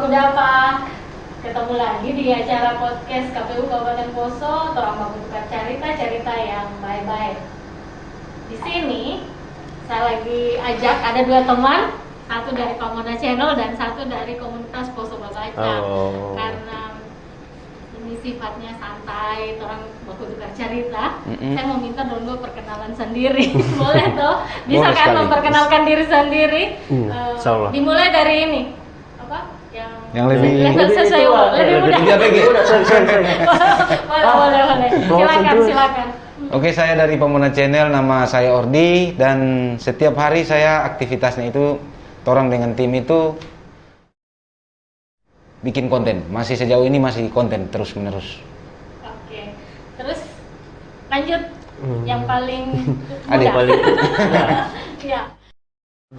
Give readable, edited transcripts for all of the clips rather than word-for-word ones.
Budapa. Ketemu lagi di acara podcast KPU Kabupaten Poso, Torang Baku Tukar cerita yang baik-baik. Di sini saya lagi ajak ada dua teman, satu dari Pamona Channel dan satu dari komunitas Poso Babaca. Karena ini sifatnya santai, orang baku tukar cerita. Saya mau minta dulu perkenalan sendiri. Boleh toh? Bisa kan memperkenalkan diri sendiri? Dimulai dari ini. Apa? Yang lebih sesuai lebih mudah. Boleh. Silakan. Oke, saya dari Pamona Channel, nama saya Ordi, dan setiap hari saya aktivitasnya itu torang dengan tim itu bikin konten. Masih sejauh ini masih konten terus menerus. Oke. Terus lanjut yang paling mudah. Ada paling. Ya.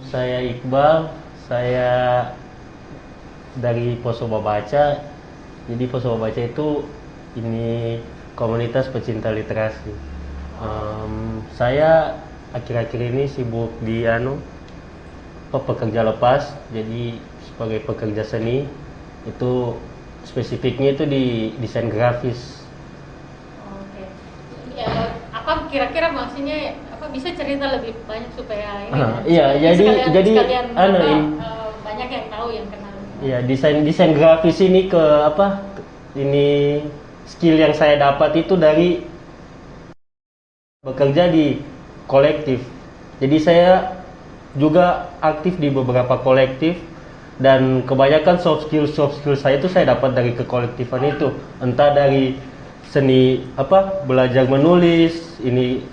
Saya Iqbal, saya dari Poso Babaca. Jadi Poso Babaca itu ini komunitas pecinta literasi. Saya akhir-akhir ini sibuk di pekerja lepas. Jadi sebagai pekerja seni itu spesifiknya itu di desain grafis. Oke. Ya, apa kira-kira maksudnya apa bisa cerita lebih banyak supaya ini? Iya, jadi banyak yang tahu yang kenal. Iya, desain grafis ini ini skill yang saya dapat itu dari bekerja di kolektif. Jadi saya juga aktif di beberapa kolektif dan kebanyakan soft skill saya itu saya dapat dari kekolektifan itu. Entah dari seni belajar menulis, ini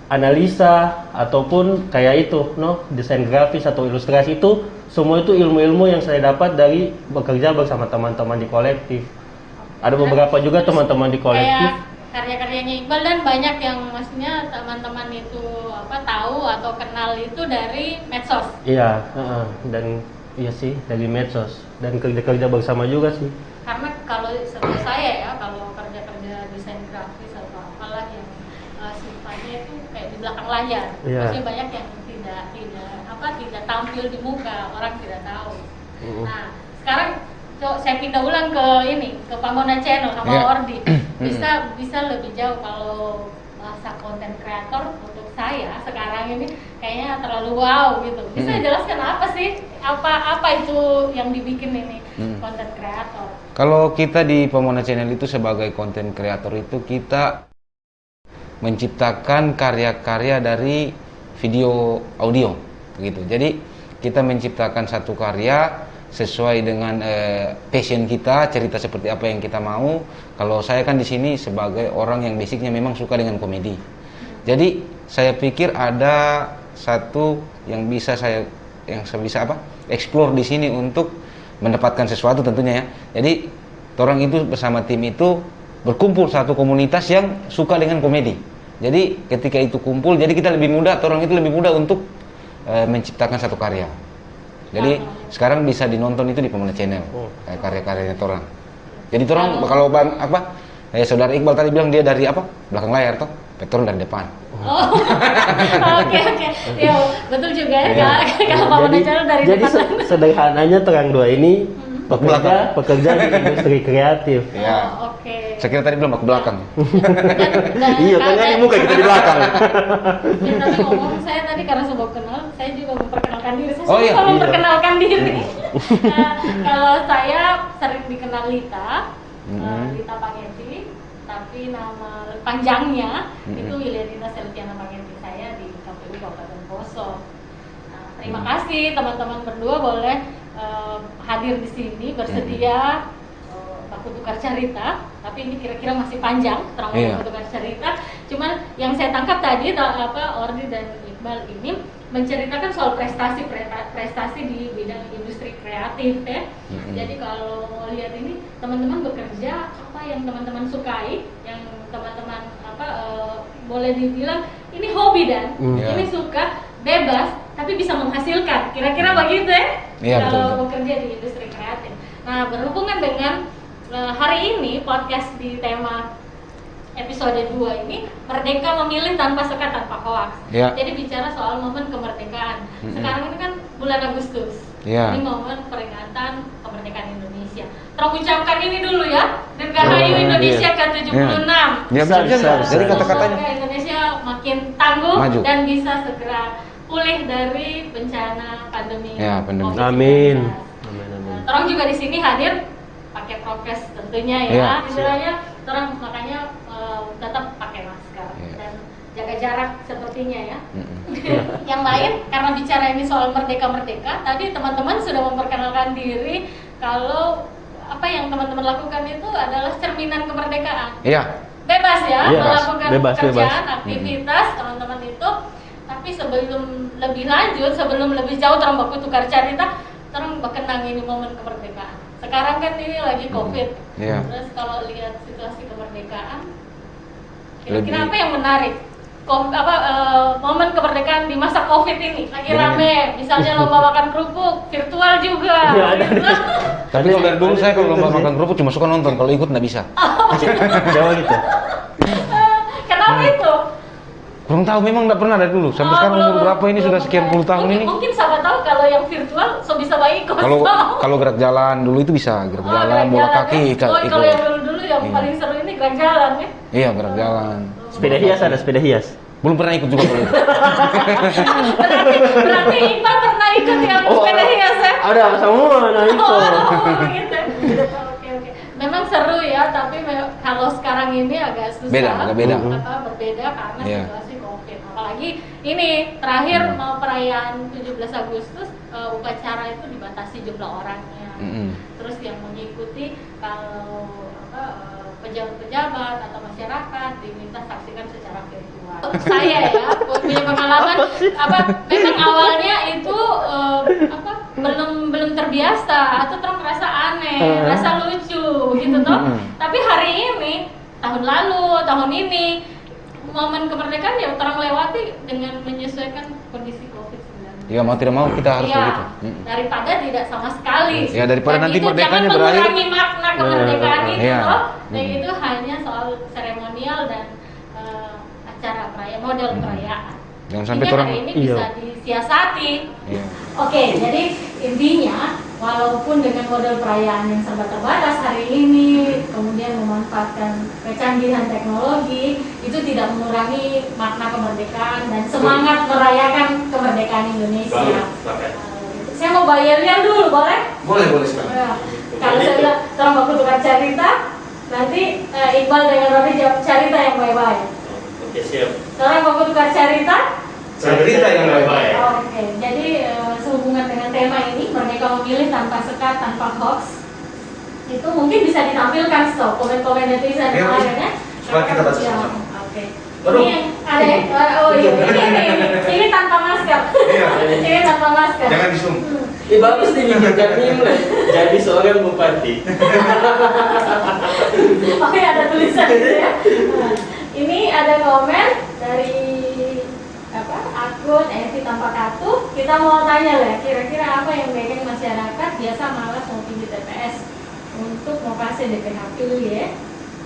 analisa ataupun kayak itu, desain grafis atau ilustrasi itu semua itu ilmu-ilmu yang saya dapat dari bekerja bersama teman-teman di kolektif. Ada beberapa juga teman-teman di kolektif. Karya-karyanya Iqbal dan banyak yang maksudnya teman-teman itu tahu atau kenal itu dari medsos. Iya, dan iya sih dari medsos dan kerja bersama juga sih. Karena kalau setahu saya ya, kalau kerja desain grafis atau apalah yang sifatnya itu kayak di belakang layar. Maksudnya banyak yang tidak tampil di muka, orang tidak tahu. Nah, sekarang saya pindah ulang ke Pamona Channel sama Ordi. Bisa lebih jauh kalau bahasa konten kreator untuk saya sekarang ini kayaknya terlalu wow gitu. Bisa jelaskan apa sih apa itu yang dibikin ini konten kreator? Kalau kita di Pamona Channel itu sebagai konten kreator itu kita menciptakan karya-karya dari video audio begitu. Jadi kita menciptakan satu karya sesuai dengan passion kita, cerita seperti apa yang kita mau. Kalau saya kan di sini sebagai orang yang basicnya memang suka dengan komedi. Jadi saya pikir ada satu yang bisa saya bisa explore di sini untuk mendapatkan sesuatu tentunya ya. Jadi orang itu bersama tim itu berkumpul satu komunitas yang suka dengan komedi. Jadi ketika itu kumpul, jadi kita lebih mudah, orang itu lebih mudah untuk menciptakan satu karya. Jadi sekarang bisa dinonton itu di Pamona Channel, karya-karyanya Torang. Jadi Torang kalau saudara Iqbal tadi bilang dia dari belakang layar toh, Torang dari depan. Oke. Ya betul juga ya. Kalau Pamona Channel dari jadi depan. Jadi sederhananya Torang dua ini pekerja di industri kreatif. Ya. Oke. Saya kira tadi belum aku belakang. Iya, kan di muka kita di belakang. Ya, tapi ngomong saya tadi karena sudah kenal, saya juga memperkenalkan diri. Saya suka memperkenalkan diri. Kalau saya sering dikenal Lita, Lita Pangeti, tapi nama panjangnya itu Wilianita Selviana Pangeti. Saya di KPU Kabupaten Poso. Nah, terima kasih teman-teman berdua boleh hadir di sini bersedia baku tukar cerita, tapi ini kira-kira masih panjang baku tukar cerita. Cuman yang saya tangkap tadi Ordi dan Iqbal ini menceritakan soal prestasi di bidang industri kreatif ya. Jadi kalau mau lihat ini teman-teman bekerja apa yang teman-teman sukai, yang teman-teman boleh dibilang ini hobi dan ini suka bebas tapi bisa menghasilkan. Kira-kira begitu ya. Kalau bekerja di industri kreatif. Nah, berhubungan dengan hari ini podcast di tema episode 2 ini Merdeka Memilih Tanpa Sekat Tanpa Hoaks. Ya. Jadi bicara soal momen kemerdekaan. Sekarang ini kan bulan Agustus. Ya. Ini momen peringatan kemerdekaan Indonesia. Terucapkan ini dulu ya. Dirgahayu Indonesia ke-76. Ya, bisa. Jadi Semoga kata-katanya Indonesia makin tangguh Maju. dan bisa segera pulih dari bencana pandemi. Ya, pandemi. COVID-19. Amin. Amin, amin. Orang juga di sini hadir pakai prokes tentunya ya. Iya. Istilahnya orang makanya tetap pakai masker Iya. dan jaga jarak sepertinya ya. Mm-mm. Yang lain karena bicara ini soal merdeka, tadi teman-teman sudah memperkenalkan diri kalau apa yang teman-teman lakukan itu adalah cerminan kemerdekaan. Iya. Bebas ya Iya, melakukan bebas, pekerjaan, bebas. aktivitas teman-teman itu. Tapi sebelum lebih lanjut, sebelum lebih jauh orang baku tukar cerita, orang berkenang ini momen kemerdekaan. Sekarang kan ini lagi COVID. Iya. Terus kalau lihat situasi kemerdekaan, kira-kira Lebih- apa yang menarik? Momen kemerdekaan di masa COVID ini lagi rame, misalnya lomba makan kerupuk virtual juga. Iya, ada. Tapi kalau dari dulu saya kalau lomba makan kerupuk cuma suka nonton, kalau ikut nggak bisa. Jawa gitu. Kenapa itu? Kurang tahu, memang nggak pernah dari dulu. Sampai sekarang umur berapa ini sudah sekian puluh tahun ini. Mungkin siapa tahu kalau yang virtual so bisa baik ikut. Kalau gerak jalan dulu itu bisa, gerak jalan, bola kaki, ya. Kalau yang dulu yang paling seru ini gerak jalan ya. Iya, gerak jalan. Sepeda hias ada sepeda hias. Belum pernah ikut juga kalau itu. berarti Iqbal pernah ikut yang sepeda hias ya? Ada semua nah itu. Gitu. Oke. Memang seru ya, tapi kalau sekarang ini agak susah. Agak beda. Berbeda karena Iya. situasi COVID. Apalagi ini terakhir mau perayaan 17 Agustus upacara itu dibatasi jumlah orangnya. Terus yang mengikuti kalau pejabat-pejabat atau masyarakat diminta saksikan secara virtual. Saya ya punya pengalaman memang awalnya itu belum terbiasa atau terus merasa aneh, rasa lucu gitu toh. Tapi hari ini, tahun lalu, tahun ini momen kemerdekaan ya orang lewati dengan menyesuaikan kondisi COVID-19. Ya, mau tidak mau kita harus Iya, begitu. daripada tidak sama sekali. Ya, daripada Dan nanti itu merdekanya jangan berakhir. mengurangi makna kemerdekaan itu Iya. loh. Dan itu hanya soal seremonial dan acara perayaan, model perayaan. Jangan sampai Ini orang- hari ini Iya. bisa disiasati. Iya. Oke, jadi intinya walaupun dengan model perayaan yang serba terbatas hari ini, kemudian memanfaatkan kecanggihan teknologi, itu tidak mengurangi makna kemerdekaan dan semangat merayakan kemerdekaan Indonesia. Saya mau bayarnya dulu, boleh? Boleh sekali. Ya. Kalau saya bilang, tolong aku tukar cerita, nanti Iqbal dengan Rodi jawab cerita yang baik-baik. Oke, siap. Tolong aku tukar cerita. Cerita yang baik-baik. Oke, jadi sehubungan dengan tema ini, Merdeka Memilih Tanpa Sekat Tanpa Hoaks, itu mungkin bisa ditampilkan stop komen-komen netizen Ya, kemarin ya. supaya kita baca Ya, sama-sama. Oke. Aduh. Ini ini tanpa masker. Iya. Ini tanpa masker. Jangan di zoom. Bagus nih mikirkan Imlek jadi seorang bupati. Oke, ada tulisan gitu ya. Nah, ini ada komen dari akun Evi Tanpa Katu. Kita mau tanya lah, kira-kira apa yang bikin masyarakat biasa malas mau pilih TPS untuk mau kasih DPH pilih ya.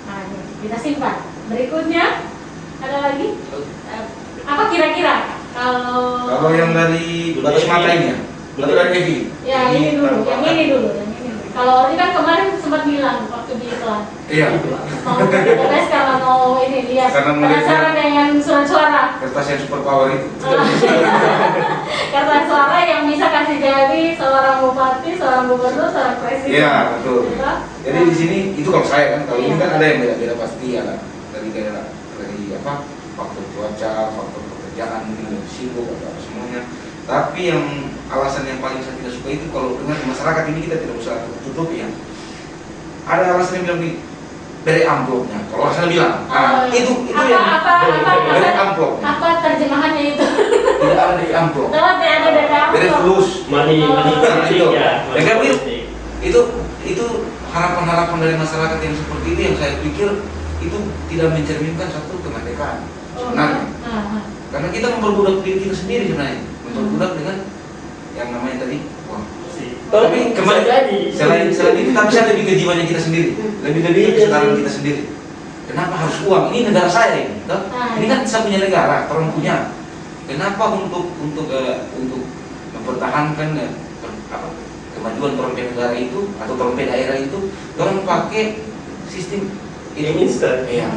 Nah, ini kita simpan. Berikutnya ada lagi? Apa kira-kira kalau yang dari batas mata ini ya? Atau dari Evi? ya ini dulu, yang ini dulu. Kalau Ori kan kemarin sempat bilang waktu di iklan Iya. mau ke TPS karena mau ini lihat Karena mau lihat penasaran dengan surat suara. Kertas yang super power itu. Kertas suara yang bisa kasih jadi seorang bupati, seorang gubernur, seorang presiden. Iya, betul. Gitu. Jadi di sini itu kalau saya kan, kalau ini Iya. kan ada yang beda-beda pasti ya kan. Dari daerah, dari faktor cuaca, faktor pekerjaan, mungkin lebih sibuk atau apa semuanya. Tapi yang alasan yang paling saya tidak suka itu kalau dengan masyarakat ini kita tidak usah tutup ya. Ada alasan yang bilang nih dari amplopnya. Kalau orang sana bilang, Oh, iya. itu apa, yang dari apa, amplop. apa terjemahannya itu? Tidak ada dari amplop. Lewat ya ada dari Dari amplop. flus. Money itu. ya. Ya kan itu harapan-harapan dari masyarakat yang seperti itu yang saya pikir itu tidak mencerminkan satu kemerdekaan sebenarnya. Karena kita memperbudak diri kita sendiri sebenarnya, memperbudak dengan yang namanya tadi uang. Tapi kembali jadi selain itu, tapi saya lebih ke jiwanya kita sendiri, lebih ke kesadaran kita sendiri. Kenapa harus uang? Ini negara saya ini. Toh? Ini kan saya punya negara, orang punya. Kenapa untuk mempertahankan kemajuan trompet negara itu atau trompet daerah itu, orang pakai sistem ini instan. Iya.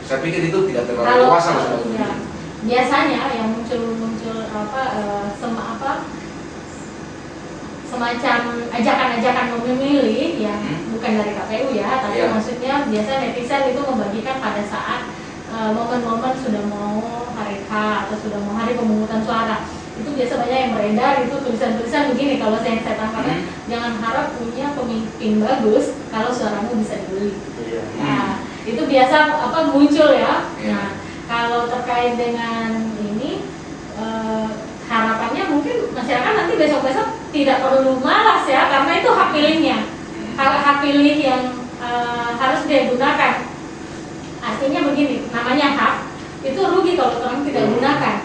Saya pikir itu tidak terlalu dewasa ya, biasanya yang muncul semacam ajakan-ajakan memilih yang bukan dari KPU ya, tapi maksudnya biasa netizen itu membagikan pada saat momen-momen sudah mau hari H atau sudah mau hari pemungutan suara. Itu biasa banyak yang beredar, itu tulisan-tulisan begini, kalau saya tangkap, jangan harap punya pemimpin bagus kalau suaramu bisa dibeli. Nah, itu biasa muncul ya. Nah, kalau terkait dengan ini harapannya mungkin masyarakat nanti besok-besok tidak perlu malas ya, karena itu hak pilihnya, hak pilih yang harus dia gunakan. Artinya begini, namanya hak itu rugi kalau orang tidak gunakan,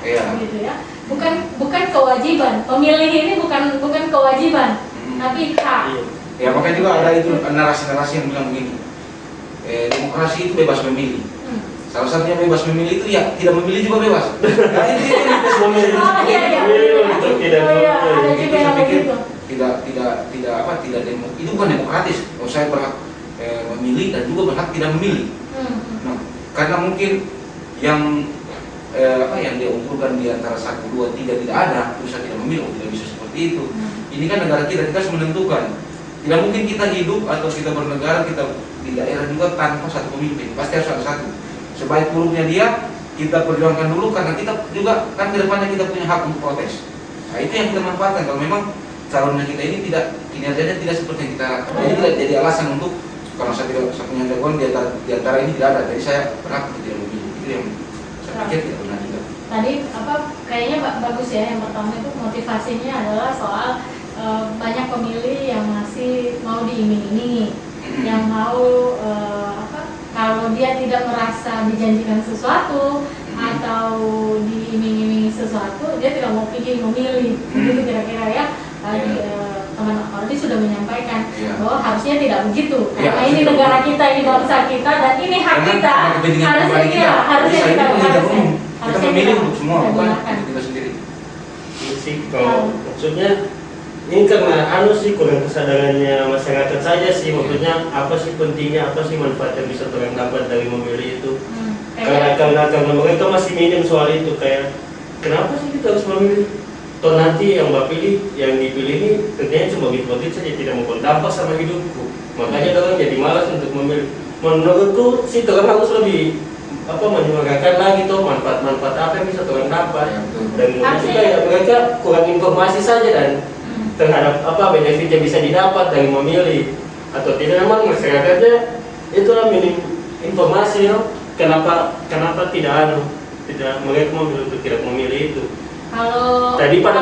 gitu ya. Bukan kewajiban. Pemilih ini bukan kewajiban, tapi hak. Ya makanya juga ada itu narasi-narasi yang bilang begini, demokrasi itu bebas memilih. Salah satunya bebas memilih itu ya tidak memilih juga bebas. Nah, itu bebas memilih. Saya pikir tidak itu bukan demokratis. Kalau saya berhak memilih dan juga berhak tidak memilih. Nah, karena mungkin yang yang dia unggulkan di antara 1, 2, 3 tidak ada, terus saya tidak memilih, tidak bisa seperti itu. Ini kan negara kita harus menentukan. Tidak mungkin kita hidup atau kita bernegara kita di daerah juga tanpa satu pemimpin. Pasti harus ada satu. Sebaik buruknya dia, kita perjuangkan dulu karena kita juga kan ke depannya kita punya hak untuk protes. Nah, itu yang kita manfaatkan. Kalau memang calonnya kita ini tidak kinerjanya tidak seperti yang kita harapkan, jadi tidak jadi alasan untuk kalau saya punya jagoan di antara ini tidak ada. Jadi saya berhak untuk tidak memilih. Itu yang saya pikir tidak benar juga. Tadi kayaknya bagus ya, yang pertama itu motivasinya adalah soal banyak pemilih yang masih mau diiming-imingi, yang mau kalau dia tidak merasa dijanjikan sesuatu atau diiming-imingi sesuatu, dia tidak mau pergi memilih. Begitu kira-kira ya. Tadi teman Aldi sudah menyampaikan bahwa harusnya tidak begitu. Karena ini negara kita, ini bangsa kita, dan ini hak kita. Harusnya kita memilih untuk semua, bukan kita sendiri. Ini sih kalau maksudnya ini karena kurang kesadarannya masyarakat saja sih, maksudnya apa sih pentingnya, apa sih manfaat yang bisa orang dapat dari memilih itu. Karena mereka masih minim soal itu, kayak kenapa sih kita harus memilih? Toh nanti yang dipilih ini ternyata cuma gitu-gitu saja, tidak mau berdampak sama hidupku. Makanya orang jadi malas untuk memilih. Menurutku sih orang harus lebih menyuarakan lagi tuh manfaat-manfaat apa yang bisa orang dapat. Dan mungkin juga ya mereka kurang informasi saja dan terhadap benefit yang bisa didapat dari memilih, atau tidak memang masyarakatnya itulah minim informasi kenapa tidak mereka memilih untuk tidak memilih itu. Kalau tadi pada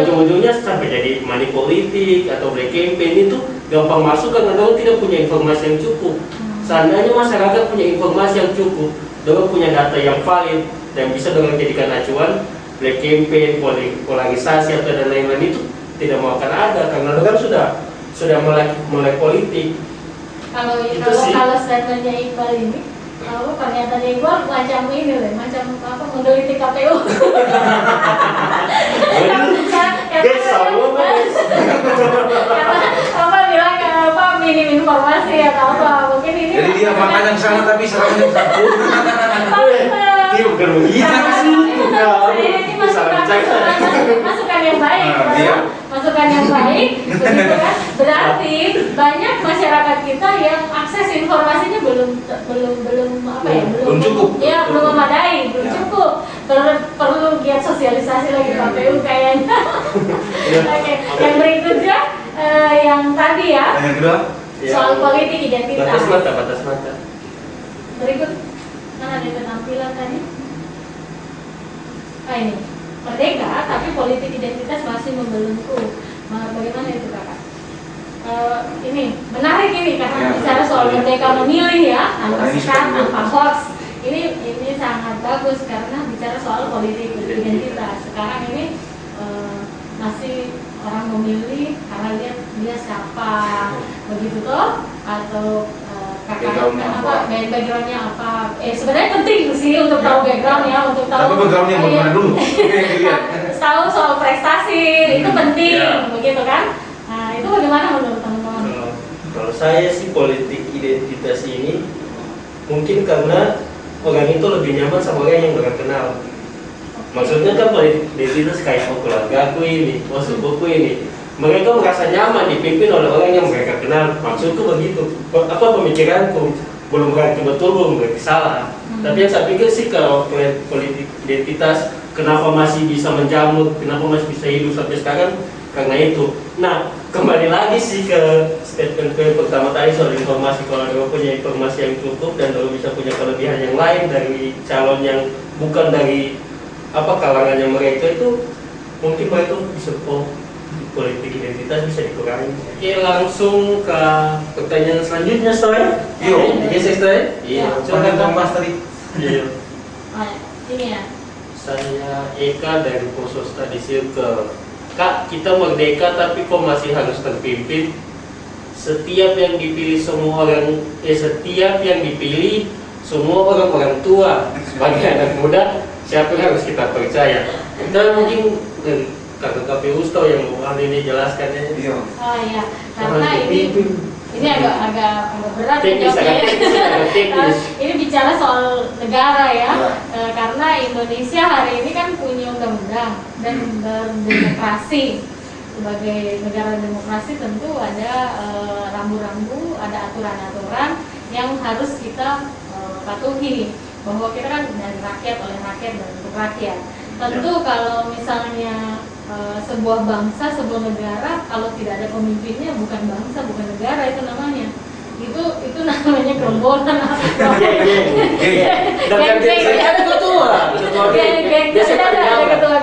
ujung-ujungnya sampai jadi money politik atau black campaign itu gampang masuk karena orang tidak punya informasi yang cukup. Seandainya masyarakat punya informasi yang cukup, orang punya data yang valid dan bisa orang jadikan acuan, black campaign, polarisasi atau dan lain-lain itu tidak mau akan ada karena orang sudah mulai politik. Kalau statementnya Iqbal ini, pernyataannya Iqbal macam ini loh, macam menggelitik KPU. Bilang minim informasi atau apa, mungkin ini. Jadi dia makan yang sama tapi serangnya satu. Dia bukan begitu sih. Ini masukan yang baik, masukan yang baik, begitu kan? Berarti banyak masyarakat kita yang akses informasinya belum cukup. Ya, belum memadai, belum cukup. Perlu giat sosialisasi lagi KPU kayaknya. Oke, yang berikutnya yang tadi ya. Yang kedua soal politik identitas. Batas mata. Berikut mana ada penampilan tadi? Ini merdeka, tapi politik identitas masih membelenggu. Bagaimana itu kakak? Ini menarik ini karena bicara soal merdeka memilih ya, tanpa sekat, tanpa hoax. Ini sangat bagus karena bicara soal politik identitas. Sekarang ini masih orang memilih karena dia siapa, begitu toh? Atau backgroundnya apa. Backgroundnya apa. Sebenarnya penting sih untuk tahu background ya, untuk tahu. Tapi backgroundnya bagaimana dulu? Tahu soal prestasi itu penting, begitu kan? Nah itu bagaimana menurut teman-teman? Kalau saya sih politik identitas ini mungkin karena orang itu lebih nyaman sama orang yang mereka kenal. Maksudnya kan politik identitas kayak keluarga aku ini, sukuku ini. Mereka merasa nyaman dipimpin oleh orang yang mereka kenal. Maksudku begitu. Pemikiranku belum berarti betul, belum berarti salah. Tapi yang saya pikir sih kalau politik identitas kenapa masih bisa menjamur, kenapa masih bisa hidup sampai sekarang, karena itu. Nah, kembali lagi sih ke statement pertama tadi soal informasi. Kalau dia punya informasi yang cukup dan kalau bisa punya kelebihan yang lain dari calon yang bukan dari kalangannya mereka, itu mungkin mereka bisa politik identitas bisa dikurangi. Oke, langsung ke pertanyaan selanjutnya, Soy. Iya. Coba Mas tadi. Iya. Ini ya. Saya Eka dari Poso Study Circle. Kak, kita merdeka tapi kok masih harus terpimpin? Setiap yang dipilih semua orang tua. Sebagai anak muda, siapa yang harus kita percaya? Kita mungkin dari kakak KPU yang hal ini jelaskan ya. Iya. Oh iya, karena ini agak berat teknis, teknis. Ini bicara soal negara ya. Karena Indonesia hari ini kan punya undang-undang dan berdemokrasi. Sebagai negara demokrasi tentu ada rambu-rambu, ada aturan-aturan yang harus kita patuhi. Bahwa kita kan dari rakyat, oleh rakyat dan untuk rakyat. Tentu kalau misalnya sebuah bangsa, sebuah negara kalau tidak ada pemimpinnya, bukan bangsa, bukan negara itu namanya. Itu namanya gerombolan. Ada ketua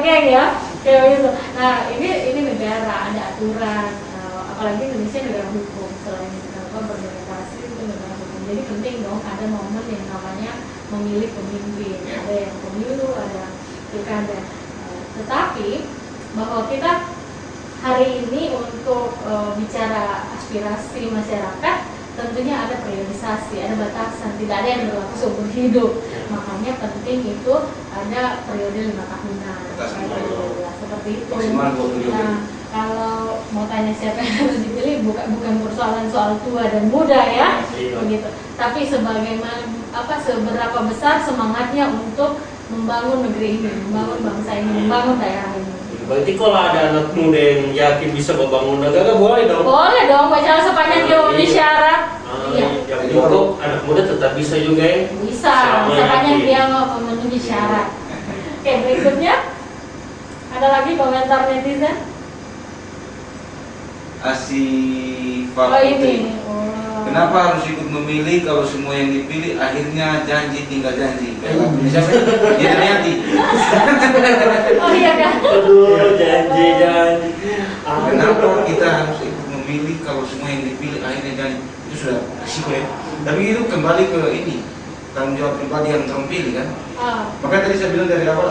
geng ya. Kayak gitu. Nah, ini negara, ada aturan. Apalagi Indonesia negara hukum, selain berdemokrasi itu negara hukum. Jadi penting dong ada momen yang namanya memilih pemimpin. Ada yang pemilu, ada pilkada. Tetapi bahwa kita hari ini untuk bicara aspirasi masyarakat tentunya ada periodisasi, ada batasan, tidak ada yang berlaku seumur hidup. Makanya penting itu ada periode 5 tahunan. Seperti itu. Nah, kalau mau tanya siapa yang harus dipilih, bukan persoalan soal tua dan muda ya, begitu. Tapi seberapa besar semangatnya untuk membangun negeri ini, membangun bangsa ini, membangun daerah ini. Berarti kalau ada anak muda yang yakin bisa membangun negara, boleh dong? Boleh dong, baca sepanjang dia memenuhi syarat. Iya. Yang cukup anak muda tetap bisa juga ya? Bisa, sepanjang dia memenuhi syarat. Oke, berikutnya ada lagi komentar netizen? Ini. Kenapa harus ikut memilih kalau semua yang dipilih akhirnya janji tinggal janji? Siapa? Jadi Rianti. Oh iya kan? Aduh, janji. Kenapa kita harus ikut memilih kalau semua yang dipilih akhirnya janji? Itu sudah risiko ya. Tapi itu kembali ke ini tanggung jawab pribadi yang terpilih kan. Makanya tadi saya bilang dari awal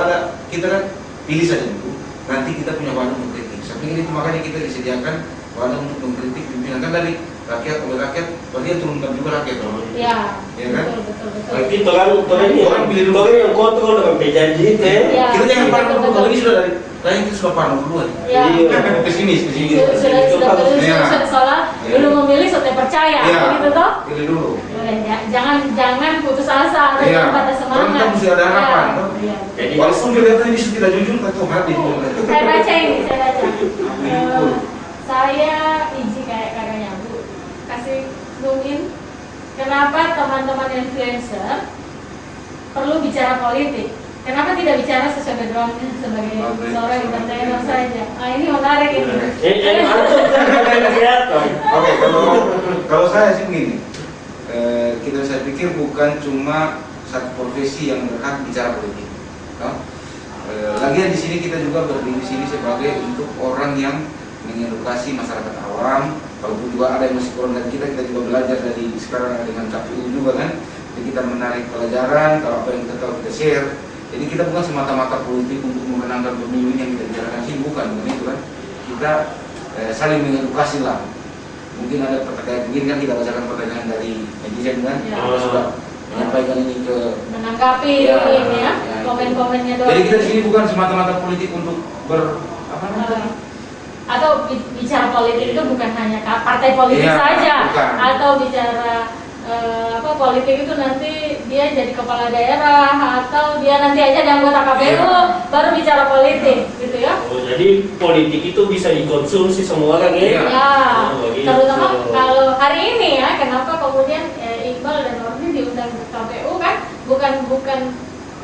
kita kan pilih saja dulu. Nanti kita punya wadah untuk kritik. Saya pikir itu makanya kita disediakan wadah untuk mengkritik pimpinan kan dari rakyat oleh rakyat, berarti yang turunkan juga rakyat dong. Iya. Ya kan? Betul. Berarti orang pilih dulu yang kontrol dengan janji itu ya. Ya. Kita jangan parno dulu, kalau ini sudah dari lain kita sudah parno duluan. Iya. Pesimis. Sudah salah. Dulu memilih sudah percaya, gitu toh? Pilih dulu. Jangan putus asa atau pada semangat. Kita mesti ada harapan, toh. Jadi Walaupun kelihatan ini tidak jujur, tapi hati. Saya baca. Saya izin kayak kakaknya Bu, kasih zoom in. Kenapa teman-teman influencer perlu bicara politik? Kenapa tidak bicara sesuai backgroundnya sebagai seorang entertainer saja? Ini menarik ini. Oke, kalau saya sih begini, saya pikir bukan cuma satu profesi yang berhak bicara politik. Lagian di sini kita juga berdiri di sini sebagai untuk orang yang mengedukasi masyarakat awam. Walaupun juga ada yang masih kurang dari kita juga belajar dari sekarang dengan KPU juga kan. Jadi kita menarik pelajaran, kalau apa yang kita tahu kita share. Jadi kita bukan semata-mata politik untuk memenangkan pemilu yang kita bicarakan sih, bukan itu kan. Kita saling mengedukasi lah, mungkin ada pertanyaan, mungkin kan kita bacakan pertanyaan dari netizen kan, Ya. kita sudah menyampaikan ini ke menanggapi Ya, ini ya, ya, komen-komennya doang. jadi kita di sini bukan semata-mata politik untuk apa namanya? Atau bicara politik itu bukan hanya partai politik Iya, saja, bukan. atau bicara politik itu nanti dia jadi kepala daerah atau dia nanti aja jadi anggota KPU baru bicara politik gitu ya. Oh, jadi politik itu bisa dikonsumsi semua orang ya? Iya. Ya, Oh, gitu. terutama kalau hari ini ya, kenapa kemudian Iqbal dan Nordin diundang ke KPU kan bukan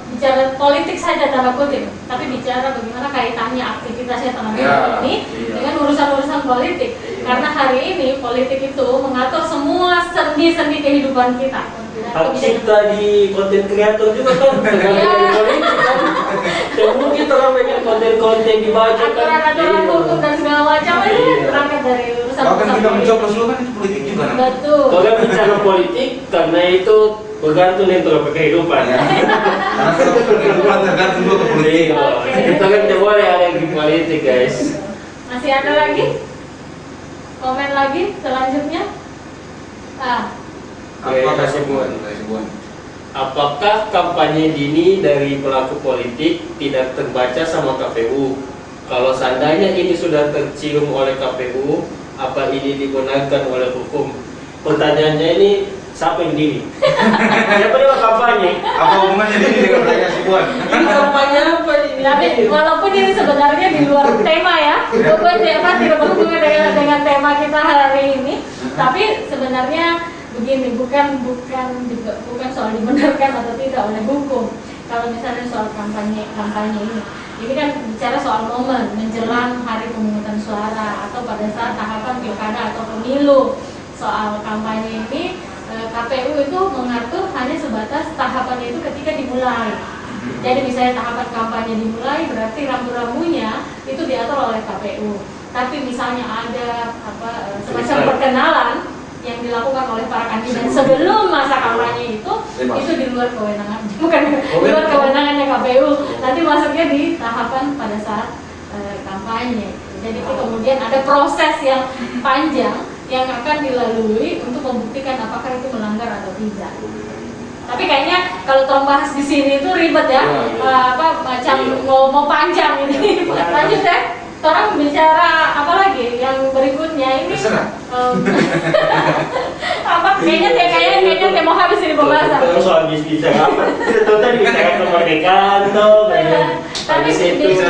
bicara politik saja tanda kutip, tapi bicara bagaimana kaitannya aktivitasnya tanda kutip Ya, ini iya. dengan urusan-urusan politik. Karena hari ini politik itu mengatur semua sendi-sendi kehidupan kita. Hak cipta di konten kreator juga kan tergantung dari politik kan. Ya mungkin orang pengen konten-konten dibaca kan. Aturan-aturan hukum dan segala macam itu Iya. berangkat dari urusan Bahkan kita politik. mencoblos dulu kan itu politik juga namanya. Betul. Kalau bicara politik karena itu bergantung dengan kehidupan. Ya. Karena kehidupan tergantung juga ke politik. Iya, kita kan tidak boleh ada yang di politik guys. Masih ada lagi? Komen lagi selanjutnya? Apa kesimpulan? Apakah kampanye dini dari pelaku politik tidak terbaca sama KPU? Kalau seandainya ini sudah tercium oleh KPU, apa ini dibenarkan oleh hukum? Pertanyaannya ini siapa yang dini? Siapa yang kampanye? Apa hubungannya ini dengan pertanyaan si Buan? Ini kampanye apa ini? Tapi walaupun ini sebenarnya di luar tema ya, walaupun tidak berhubungan dengan tema kita hari ini, tapi sebenarnya begini, bukan soal dibenarkan atau tidak oleh hukum. Kalau misalnya soal kampanye ini kan bicara soal momen menjelang hari pemungutan suara atau pada saat tahapan pilkada atau pemilu. Soal kampanye ini KPU itu mengatur hanya sebatas tahapannya itu ketika dimulai. Jadi misalnya tahapan kampanye dimulai berarti rambu-rambunya itu diatur oleh KPU. Tapi misalnya ada semacam perkenalan yang dilakukan oleh para kandidat sebelum masa kampanye itu di luar kewenangan, bukan di luar kewenangannya KPU. Nanti masuknya di tahapan pada saat kampanye. Jadi kemudian ada proses yang panjang yang akan dilalui untuk membuktikan apakah itu melanggar atau tidak. Tapi kayaknya kalau terbahas di sini itu ribet ya, mau panjang ini. Lanjut ya. Orang bicara apa lagi yang berikutnya ini? Kayaknya mau habis ini pembahasan. Terus habis bicara apa? Itu tadi bicara kemerdekaan tuh. Tapi sudah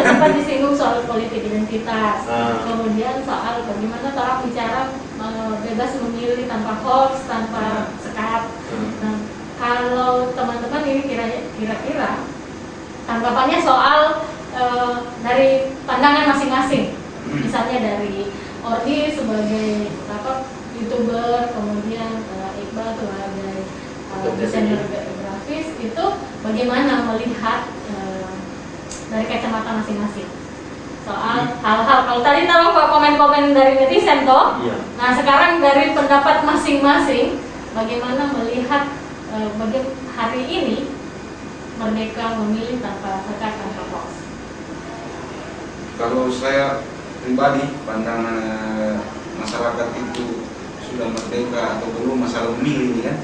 sempat disinggung soal politik identitas. Kemudian soal bagaimana orang bicara bebas memilih tanpa hoax, tanpa sekat. Nah, kalau teman-teman ini kira-kira tanggapannya soal dari pandangan masing-masing, misalnya dari Ordi sebagai YouTuber, kemudian Iqbal sebagai desainer grafis, itu bagaimana melihat dari kacamata masing-masing soal hal-hal. Kalau tadi tahu komen-komen dari netizen toh, nah sekarang dari pendapat masing-masing, bagaimana melihat hari ini merdeka memilih tanpa sekat, tanpa hoax. Kalau saya pribadi pandangan masyarakat itu sudah merdeka atau belum masalah memilih kan?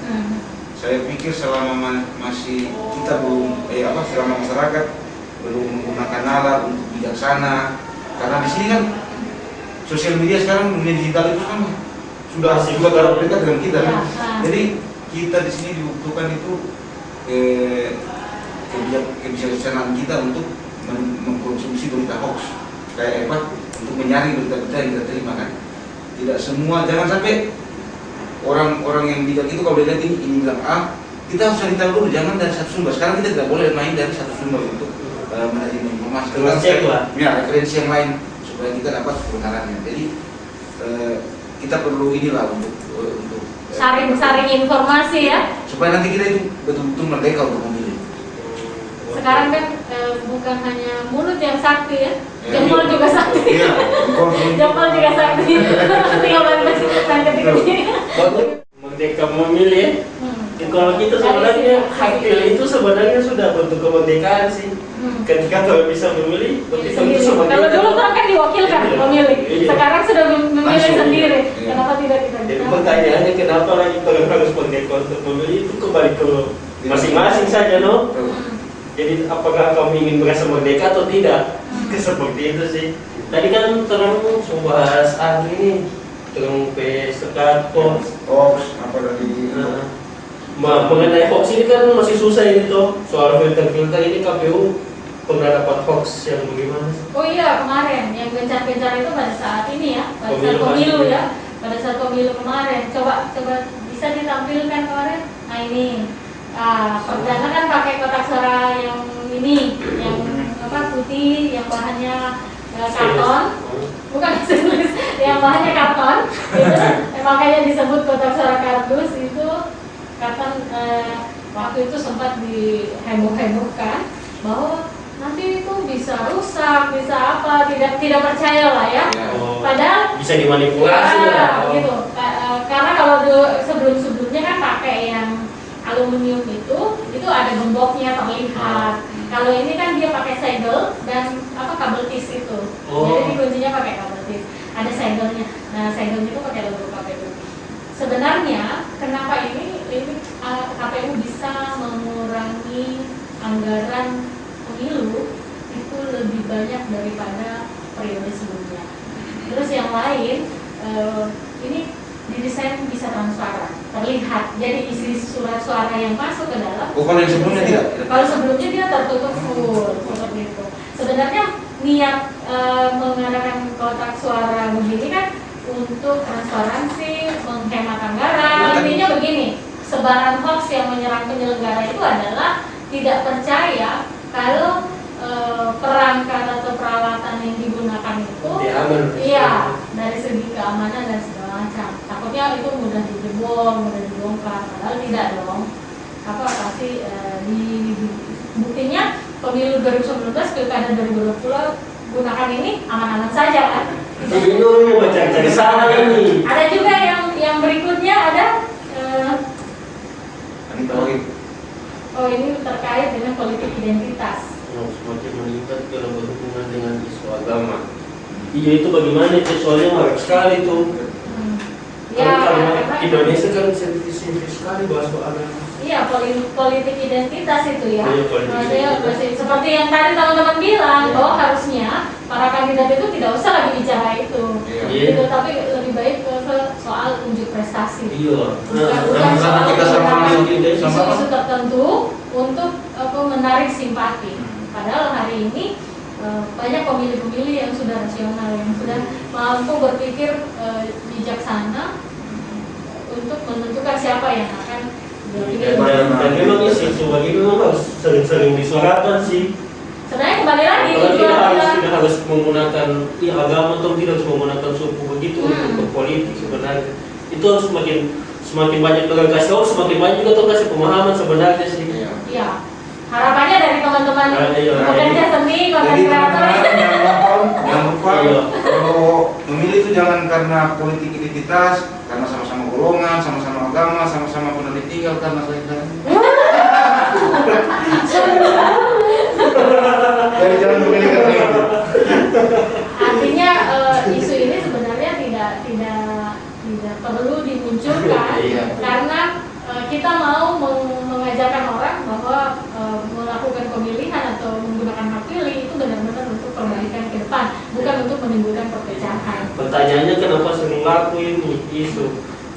Saya pikir selama masih kita belum selama masyarakat belum menggunakan nalar untuk bijaksana, karena di sini kan sosial media sekarang dunia digital itu kan sudah terlalu dekat dengan kita kan? Jadi kita di sini dibutuhkan itu kebijaksanaan kita untuk mengkonsumsi berita hoax kayak untuk menyaring berita-berita yang kita terima kan. Tidak semua, jangan sampai orang-orang yang bijak itu kalau dia lihat ini bilang A, kita harus cari tahu dulu, jangan dari satu sumber. Sekarang kita tidak boleh main dari satu sumber untuk menerima informasi. Referensi yang lain supaya kita dapat kebenarannya. Jadi kita perlu inilah untuk saring informasi ya. Supaya nanti kita itu betul-betul merdeka untuk memilih. Sekarang kan bukan hanya mulut yang sakti ya, jempol juga sakti. Jempol juga sakti. Tinggal masih kecil. Merdeka memilih. Kalau kita sebenarnya hak pilih itu sebenarnya sudah bentuk kemerdekaan sih. Ketika kalau bisa memilih, itu Kalau dulu kan diwakilkan, memilih. Iya. Sekarang sudah memilih Langsung, sendiri. iya. Kenapa tidak kita Jadi bisa? pertanyaannya kenapa lagi kalian harus pakai konsep memilih itu kembali ke masing-masing saja, no? Jadi apakah kamu ingin merasa merdeka atau tidak? Seperti itu sih. Tadi kan terang membahas ini, terang sekat hoax apa dari mengenai hoax ini kan masih susah ini toh. Soal filter ini KPU pernah dapat hoax yang bagaimana? Oh iya, kemarin yang gencar-gencar itu pada saat ini ya, pada saat Pemilu pemilu pasti. ya, pada saat pemilu kemarin. Coba bisa ditampilkan kemarin. Nah ini, perdana kan pakai kotak suara yang ini, yang apa putih, yang bahannya karton, bukan stainless, yang bahannya karton. Itu makanya disebut kotak suara kardus itu karton. Waktu itu sempat diheboh-hebohkan bahwa nanti itu bisa rusak, bisa apa, tidak percaya lah ya. Padahal Bisa dimanipulasi lah. gitu. Karena kalau sebelumnya kan pakai yang aluminium itu ada gemboknya terlihat. Kalau ini kan dia pakai segel dan apa kabel tis itu. Jadi kuncinya pakai kabel tis. Ada segelnya. Nah, segelnya itu pakai logo KPU. Sebenarnya kenapa ini KPU bisa mengurangi anggaran pemilu itu lebih banyak daripada periode sebelumnya. Terus yang lain ini didesain bisa transparan, terlihat. Jadi isi surat suara yang masuk ke dalam. Kalau yang sebelumnya tidak? Kalau sebelumnya dia tertutup full seperti itu. Sebenarnya niat mengadakan kotak suara begini kan untuk transparansi, menghemat anggaran. Intinya begini, sebaran hoax yang menyerang penyelenggara itu adalah tidak percaya kalau perangkat atau peralatan yang digunakan itu iya dari segi keamanan dan segala macam. Takutnya itu mudah dijebol, mudah dibongkar, padahal tidak dong. Apa pasti buktinya pemilu 2019, pilkada 2020 gunakan ini aman-aman saja kan? Ini baca ke sana ini. Ada juga yang berikutnya ada oh ini terkait dengan politik identitas. Semakin meningkat kalau berhubungan dengan isu agama. Iya itu bagaimana itu soalnya menarik sekali tuh. Karena Indonesia kan sensitif sekali bahas soal agama. Iya, politik identitas itu ya. Iya, politik identitas. Seperti yang tadi teman-teman bilang bahwa harusnya para kandidat itu tidak usah lagi bicara itu, gitu, tapi lebih baik ke soal unjuk prestasi. Iya. Bukan soal kita isu-isu tertentu untuk menarik simpati. Padahal hari ini banyak pemilih-pemilih yang sudah rasional, yang sudah mampu berpikir bijaksana untuk menentukan siapa yang akan dipilih. Dan memang isu bagi memang harus sering-sering disuarakan sih. Sebenarnya kembali lagi Kalau tidak harus menggunakan agama atau tidak harus menggunakan suku begitu untuk berpolitik sebenarnya. Itu harus semakin banyak delegasi, semakin banyak juga tuh kasih pemahaman sebenarnya sih. Iya. Harapannya dari teman-teman bekerja seni, konten Jadi kreator. jangan lupa kalau memilih itu jangan karena politik identitas, karena sama-sama golongan, sama-sama agama, sama-sama pernah ditinggal karena lain-lain. Jadi jangan memilih karena itu. Artinya isu ini sebenarnya tidak perlu dimunculkan karena kita mau mengajarkan orang bahwa melakukan pemilihan atau menggunakan hak pilih itu benar-benar untuk perbaikan ke depan, bukan untuk menimbulkan perpecahan. Pertanyaannya kenapa sering laku ini isu?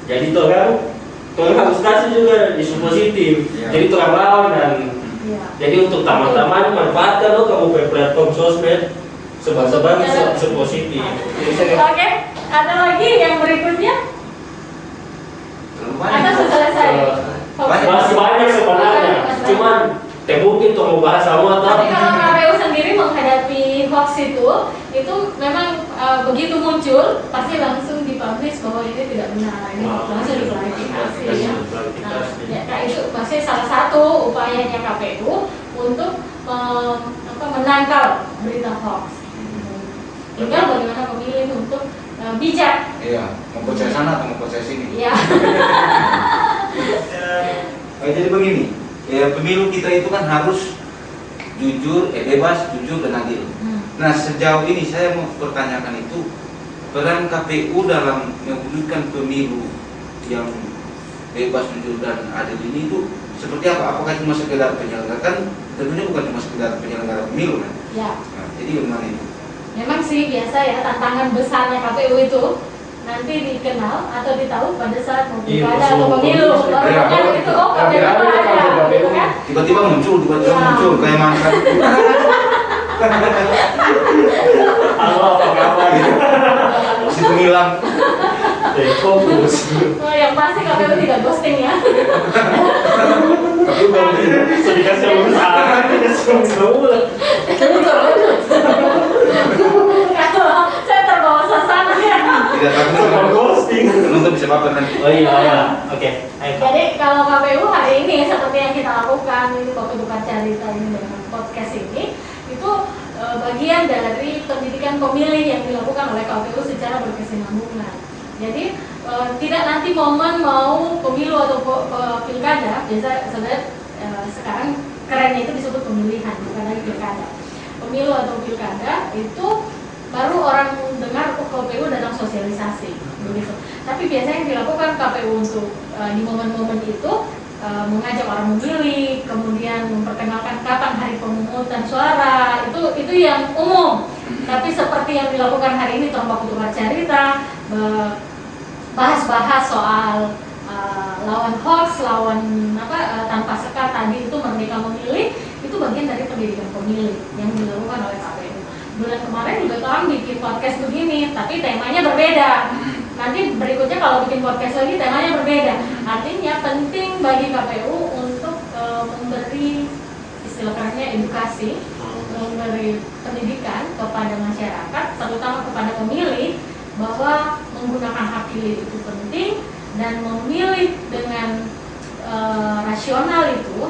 Jadi orang harus kasih juga isu positif. Jadi orang lawan dan jadi untuk taman-taman manfaatkan lo kamu platform sosmed sebagai isu positif. Oke, ada lagi yang berikutnya? Atau selesai? Masih banyak sebenarnya. Cuman mungkin untuk membahas sama tapi kalau KPU sendiri menghadapi hoax itu memang begitu muncul pasti langsung dipublish bahwa ini tidak benar, ini langsung diklarifikasi ya. Nah, itu pasti salah satu upayanya KPU untuk menangkal berita hoax. Tinggal bagaimana pemilih untuk bijak. Iya, mau percaya sana atau mau percaya sini. Iya. Jadi begini, pemilu kita itu kan harus jujur, bebas, jujur dan adil. Nah sejauh ini saya mau pertanyakan itu peran KPU dalam mewujudkan pemilu yang bebas, jujur dan adil ini itu seperti apa? Apakah cuma sekedar penyelenggara? Kan tentunya bukan cuma sekedar penyelenggara pemilu kan? Ya. Nah, jadi bagaimana itu? Memang sih biasa ya tantangan besarnya KPU itu nanti dikenal atau ditahu pada saat mau pilkada atau pemilu. Baru itu KPU ada, gitu kan? Tiba-tiba muncul kayak mantan. Halo, apa kabar? Si penghilang. Fokus. Oh, yang pasti KPU tidak ghosting ya. Tapi kalau Bisa dikasih usaha, dikasih ulang. Kamu tahu aja. Kalau saya terbawa suasana ya. tidak takut Sama ghosting. penonton bisa baper nanti. Oh iya. Oke. Ayo. Jadi kalau KPU hari ini seperti yang kita lakukan ini waktu bukan cerita ini dengan podcast ini itu bagian dari pendidikan pemilih yang dilakukan oleh KPU secara berkesinambungan. Jadi tidak nanti momen mau pemilu atau pilkada, biasa sebenarnya sekarang kerennya itu disebut pemilihan bukan lagi pilkada. Pemilu atau pilkada itu baru orang dengar KPU dalam sosialisasi begitu. Tapi biasanya yang dilakukan KPU untuk di momen-momen itu mengajak orang memilih, kemudian memperkenalkan kapan hari pemungutan suara, itu yang umum. Tapi seperti yang dilakukan hari ini Tombak Tukar Cerita, bahas-bahas soal lawan hoax, lawan tanpa sekat tadi itu Merdeka Memilih, itu bagian dari pendidikan pemilih yang dilakukan oleh KPU. Bulan kemarin juga orang bikin podcast begini, tapi temanya berbeda. Nanti berikutnya kalau bikin podcast lagi temanya berbeda. Artinya penting bagi KPU untuk memberi istilah kerennya edukasi, memberi pendidikan kepada masyarakat, terutama kepada pemilih, bahwa menggunakan hak pilih itu penting dan memilih dengan rasional itu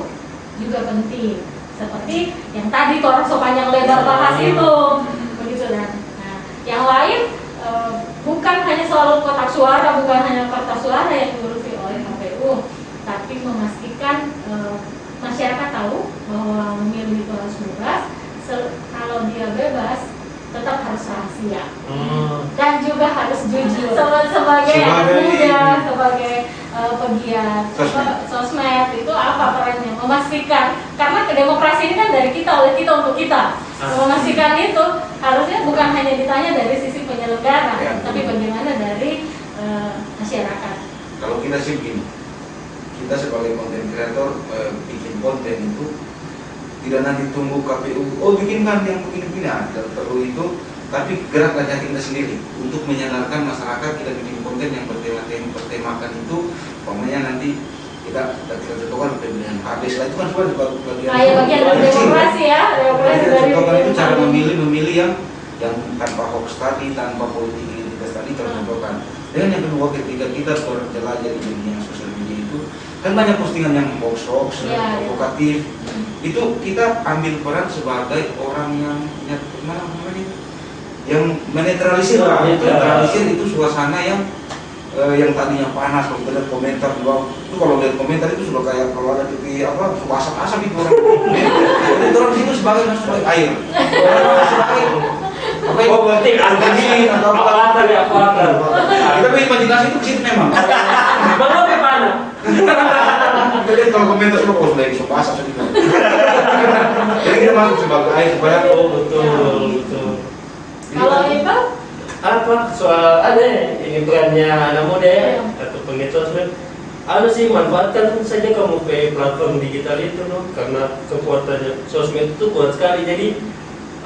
juga penting. Seperti yang tadi orang sepanjang lebar bahas itu, begitu kan. Nah, yang lain bukan hanya selalu kotak suara, bukan hanya kertas suara yang diurusi oleh KPU, tapi memastikan masyarakat tahu bahwa memilih itu harus bebas. Kalau dia bebas, tetap harus rahasia dan juga harus jujur. Sebagai anak muda, sebagai pegiat sosmed itu apa perannya? Memastikan, karena demokrasi ini kan dari kita, oleh kita untuk kita. Memastikan itu harusnya bukan hanya ditanya dari sisi penyelenggara, tapi bagaimana dari masyarakat. Kalau kita sih begini, kita sebagai konten kreator bikin konten itu tidak nanti tunggu KPU, bikinkan yang begini-begini, tidak perlu itu, tapi geraklah kita sendiri untuk menyadarkan masyarakat. Kita bikin konten yang bertemakan itu, umpamanya nanti kita contohkan pemilihan habis lah, itu kan semua bagian dari demokrasi ya, demokrasi dari itu cara memilih yang tanpa hoax tadi, tanpa politik identitas tadi tercontohkan. Dan yang kedua, ketika kita berjelajah di dunia sosial media itu kan banyak postingan yang hoax, provokatif. Itu kita ambil peran sebagai orang yang menetralisir lah, menetralisir itu suasana yang tadinya panas. Kalau kita lihat komentar juga, itu kalau lihat komentar itu sudah kayak kalau ada TV asap-asap itu orang. Jadi orang itu sebagai air. Berarti anjing atau apa ya apa. Kita imajinasi itu ke situ memang. Mana mana? Jadi kalau komentar semua kos lagi suka asap gitu. Jadi kita masuk sebagai air supaya betul. Kalau itu apa soal ada ini perannya anak muda ya atau penggiat sosmed, ada sih manfaatkan saja kamu ke platform digital itu karena kekuatannya sosmed itu kuat sekali. Jadi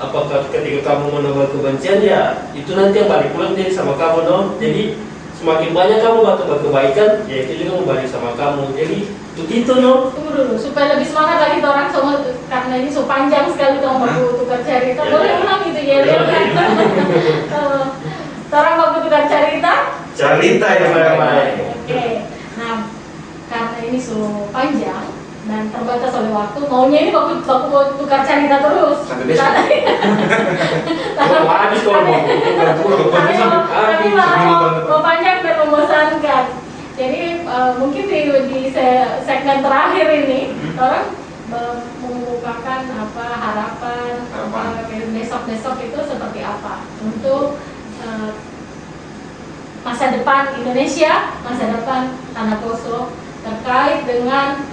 apakah ketika kamu menebar kebencian ya itu nanti yang balik pulang jadi sama kamu Jadi semakin banyak kamu batu kebaikan, ya itu juga membalik sama kamu. Jadi begitu Tunggu dulu, supaya lebih semangat lagi orang semua, karena ini so panjang sekali Tombak Tukar Cerita. Boleh ulang gitu ya? Orang Tombak Tukar Cerita yang baik. Oke. Nah, karena ini so panjang dan terbatas oleh waktu, maunya ini waktu tukar cerita terus sampai besok. Habis tapi mau panjang dan membosankan. Jadi mungkin di segmen terakhir ini orang mengemukakan harapan besok itu seperti apa untuk masa depan Indonesia, masa depan Tanah Poso terkait dengan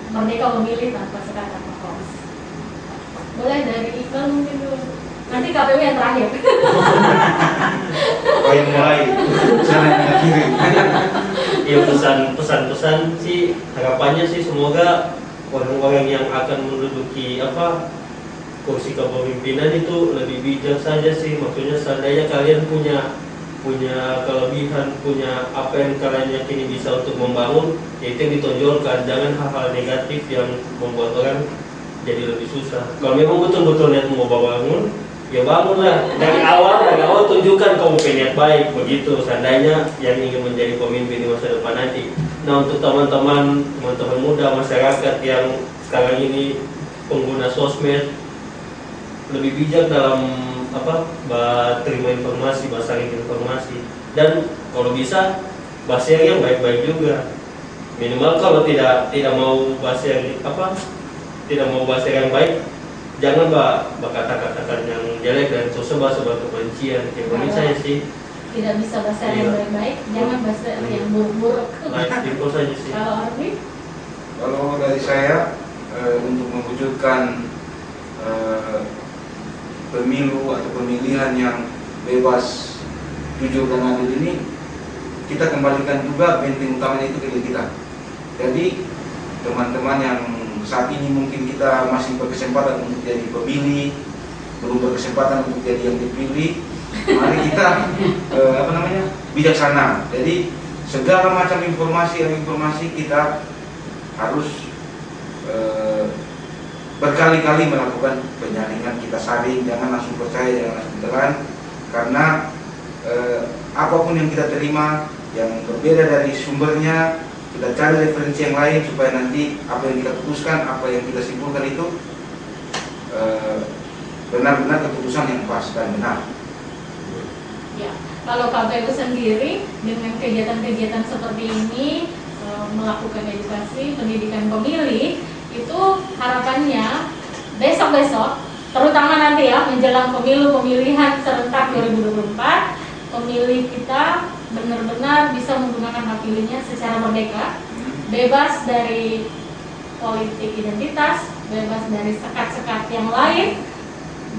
merdeka memilih tanpa sekat atau hoax. Boleh dari Iqbal mungkin dulu. Nanti KPU yang terakhir. Oh yang mulai, sana yang akhiri. Ya pesan-pesan sih, harapannya sih semoga orang-orang yang akan menduduki kursi kepemimpinan itu lebih bijak saja sih. Maksudnya seandainya kalian punya kelebihan, punya apa yang kalian yakini bisa untuk membangun, ya itu yang ditonjolkan. Jangan hal-hal negatif yang membuat orang jadi lebih susah. Kalau memang betul-betul niat mau bangun, ya bangunlah dari awal tunjukkan kamu niat baik begitu. Seandainya yang ingin menjadi pemimpin di masa depan nanti. Nah, untuk teman-teman muda masyarakat yang sekarang ini pengguna sosmed, lebih bijak dalam terima informasi, saling informasi, dan kalau bisa share yang baik-baik juga. Minimal kalau tidak mau share tidak mau share yang baik, jangan kata-katakan yang jelek dan sebar kebencian. Menurut saya sih tidak bisa bahasa yang baik-baik, jangan bahasa yang buruk-buruk. Itu saja sih. Kalau Arfi? Kalau dari saya untuk mewujudkan pemilu atau pemilihan yang bebas, jujur dan adil ini, kita kembalikan juga benteng utamanya itu ke diri kita. Jadi teman-teman yang saat ini mungkin kita masih berkesempatan untuk jadi pemilih, belum berkesempatan untuk jadi yang dipilih, mari kita bijaksana. Jadi segala macam informasi kita harus berkali-kali melakukan penyaringan, kita saring, jangan langsung percaya, jangan langsung telan, karena apapun yang kita terima yang berbeda dari sumbernya, kita cari referensi yang lain supaya nanti apa yang kita putuskan, apa yang kita simpulkan itu benar-benar keputusan yang pas dan benar. Ya, kalau KPU sendiri dengan kegiatan-kegiatan seperti ini, melakukan edukasi pendidikan pemilih, itu harapannya besok-besok, terutama nanti ya menjelang pemilihan serentak 2024, pemilih kita benar-benar bisa menggunakan hak pilihnya secara merdeka, bebas dari politik identitas, bebas dari sekat-sekat yang lain,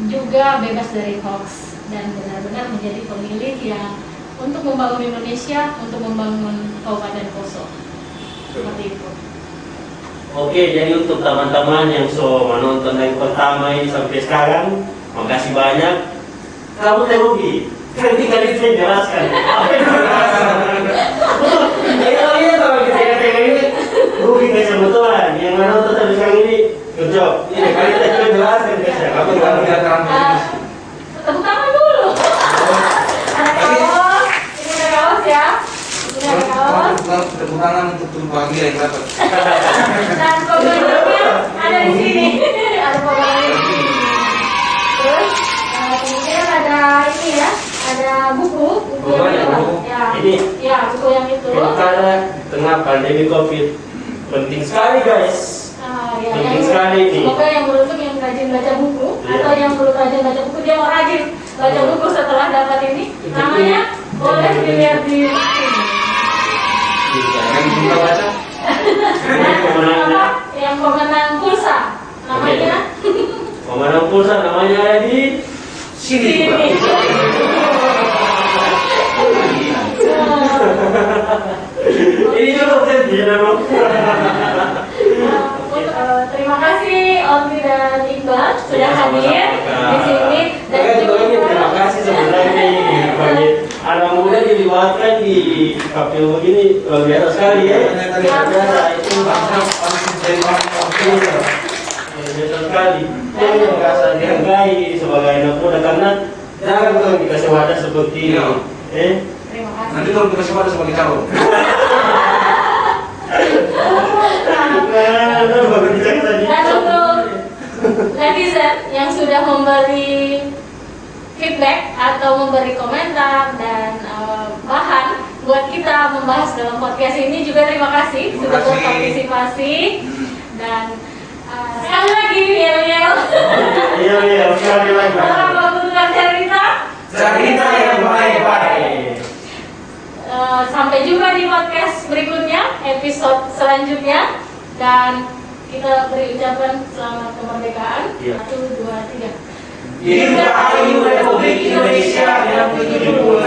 juga bebas dari hoax, dan benar-benar menjadi pemilih yang untuk membangun Indonesia, untuk membangun Kabupaten Poso. Seperti itu. Oke, jadi untuk teman-teman yang menonton dari pertama ini sampai sekarang, makasih banyak. Kamu terugi, nanti kali saya jelaskan. Apa yang kalau kita ini rugi guys, betulan. Yang menonton sampai sekarang ini, good job. Ini kali kita jelaskan guys. Apa yang Tepuk tangan dulu. Ada kaos, ini ada kaos ya. Ini ada kaos. Tepuk tangan untuk tim bahagia yang dapat. Dan pembagiannya ada di sini. Ada pembagiannya. Terus kemudian ada ini ya, ada buku yang itu. Ya, ini. Ya, buku yang itu. Karena tengah pandemi COVID, penting sekali guys. Ya, penting sekali ini. Semoga yang beruntung yang rajin baca buku, atau yang belum rajin baca buku, dia mau rajin baca buku setelah dapat ini. Namanya boleh dilihat di sini. Yang suka baca? Yang pemenang pulsa namanya. Pemenang pulsa namanya ada di Sini juga. Ini juga tidak. Terima kasih Olvi dan Iqbal sudah hadir di sini. Dan terima kasih sebenarnya bagi anak muda dilibatkan di KPU ini luar biasa sekali ya. Luar biasa itu biasa sekali. Saya merasa dihargai sebagai anak muda karena jarang kalau dikasih wadah seperti ini. Terima kasih. Nanti kalau dikasih wadah sebagai calon. Dan untuk netizen yang sudah memberi feedback atau memberi komentar dan bahan buat kita membahas dalam podcast ini juga terima kasih sudah berpartisipasi. Dan sekali lagi yel-yel. Iya, sekali lagi. Orang membutuhkan cerita yang baik-baik. podcast berikutnya, episode selanjutnya, dan kita beri ucapan selamat kemerdekaan. 1, 2, 3. Dirgahayu Republik Indonesia yang ke-70.